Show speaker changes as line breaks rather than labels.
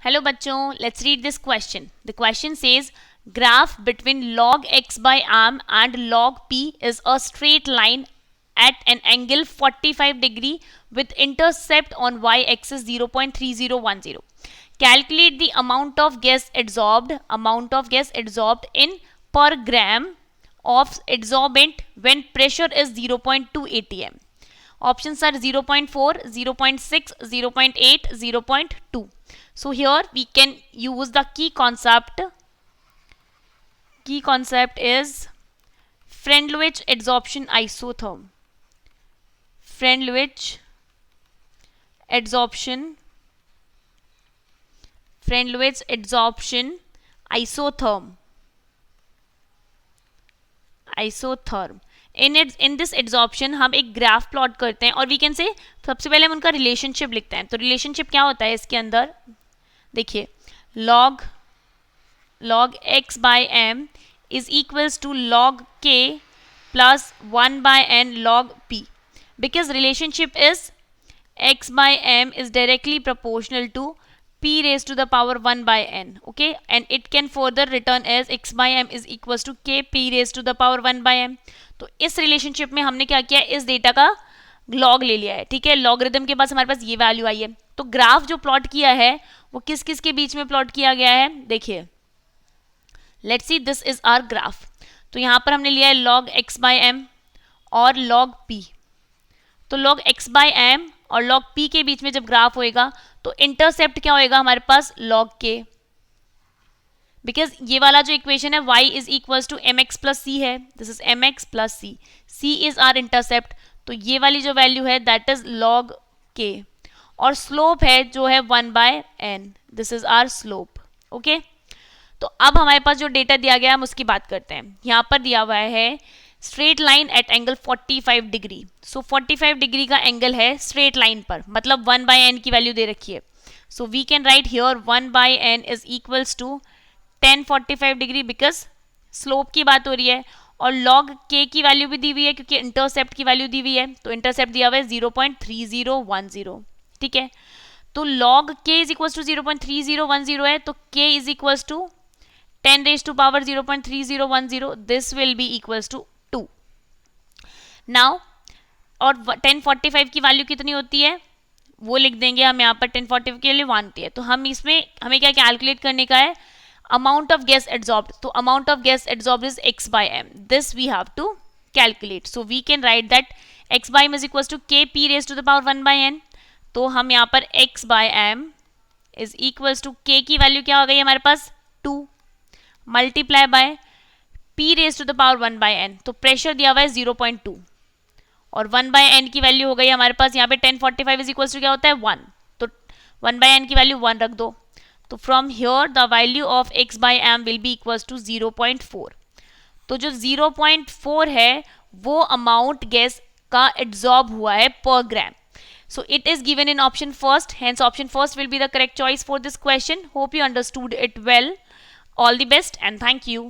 Hello बच्चों, let's read this question. The question says graph between log x by m and log p is a straight line at an angle 45 degree with intercept on y-axis 0.3010. Calculate the amount of gas absorbed in per gram of adsorbent when pressure is 0.2 atm. Options are 0.4, 0.6, 0.8, 0.2. So here we can use the key concept. Key concept is Friendlich adsorption isotherm. Friendlich adsorption isotherm. In this adsorption हम एक graph plot करते हैं और we can say सबसे पहले हम उनका relationship लिखते हैं. तो रिलेशनशिप क्या होता है इसके अंदर, देखिए, log x by m is equals to log k plus 1 by n log p, because relationship is x by m is directly proportional to p raised to the power 1 by n. Okay, and it can further written as x by m is equals to k p raised to the power 1 by m. तो इस relationship में हमने क्या किया, इस data का log ले लिया है. ठीक है, लॉगरिथम के पास हमारे पास ये वैल्यू आई है. तो ग्राफ जो प्लॉट किया है वो किस किस के बीच में प्लॉट किया गया है, देखिए, let's see, this is our graph. तो यहां पर हमने लिया है log x by m और log p. तो log x by m और log p के बीच में जब ग्राफ होएगा तो इंटरसेप्ट क्या होएगा हमारे पास, log k. बिकॉज ये वाला जो इक्वेशन है y is equals to mx plus c है, this is mx plus c. c is our intercept. तो ये वाली जो वैल्यू है दैट इज log k. और स्लोप है जो है 1 by n, this is our slope. Okay, तो अब हमारे पास जो डेटा दिया गया है हम उसकी बात करते हैं. यहाँ पर दिया हुआ है straight line at angle 45 degree. So 45 degree का एंगल है स्ट्रेट लाइन पर, मतलब 1 बाय n की वैल्यू दे रखी है. So we can write here 1 by n is equals to 1045 degree, because slope की बात हो रही है. और log k की वैल्यू भी दी हुई है क्योंकि इंटरसेप्ट की वैल्यू दी हुई है. तो इंटरसेप्ट दिया हुआ है 0.3010. ठीक है, तो log k is equals to 0.3010 है, तो k is equals to 10 raised to power 0.3010. this will be equals to 2. now और 1045 की वैल्यू कितनी होती है वो लिख देंगे हम यहाँ पर. 1045 के लिए 1 होती है. तो हम इसमें हमें क्या कैलकुलेट करने का है, अमाउंट ऑफ गैस एड्सॉर्ब्ड. तो amount of gas adsorbed is x by m. This we have to calculate. So we can write that x by m is equals to k p raised to the power 1 by n. तो हम यहाँ पर x by m is equals to k की value क्या हो गई हमारे पास 2 multiply by p raise to the power 1 by n. तो प्रेशर दिया हुआ है 0.2 और 1 बाय n की वैल्यू हो गई हमारे पास यहाँ पे 1045 इज इक्वल्स टू क्या होता है 1. तो 1 बाय n की वैल्यू 1 रख दो. तो from here the value of x by m will be equals to 0.4. तो जो 0.4 है वो अमाउंट गैस का एड्सॉर्ब हुआ है पर ग्राम. So it is given in option first, hence option first will be the correct choice for this question. Hope you understood it well. All the best and thank you.